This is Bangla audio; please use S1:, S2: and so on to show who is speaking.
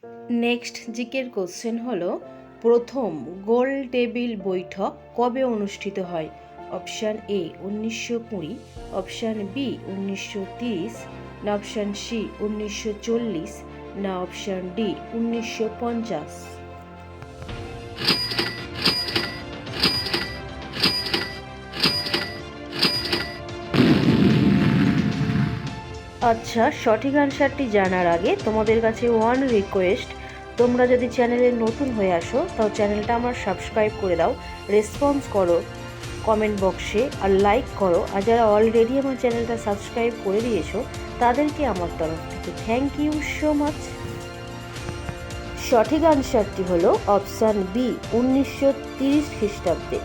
S1: নেক্সট জিকের কোশ্চেন হলো, প্রথম গোল টেবিল বৈঠক কবে অনুষ্ঠিত হয়? অপশান এ 1920, অপশান বি 1930, না অপশান সি 1940, না অপশান ডি 1950। আচ্ছা, সঠিক অ্যান্সারটি জানার আগে তোমাদের কাছে ওয়ান রিকোয়েস্ট, তোমরা যদি চ্যানেলে নতুন হয়ে আসো তাও চ্যানেলটা আমার সাবস্ক্রাইব করে দাও, রেসপন্স করো কমেন্ট বক্সে, আর লাইক করো। আর যারা অলরেডি আমার চ্যানেলটা সাবস্ক্রাইব করে দিয়েছো তাদেরকে আমার তরফ থেকে থ্যাংক ইউ সো মাচ। সঠিক অ্যান্সারটি হলো অপশান বি 1930 খ্রিস্টাব্দে।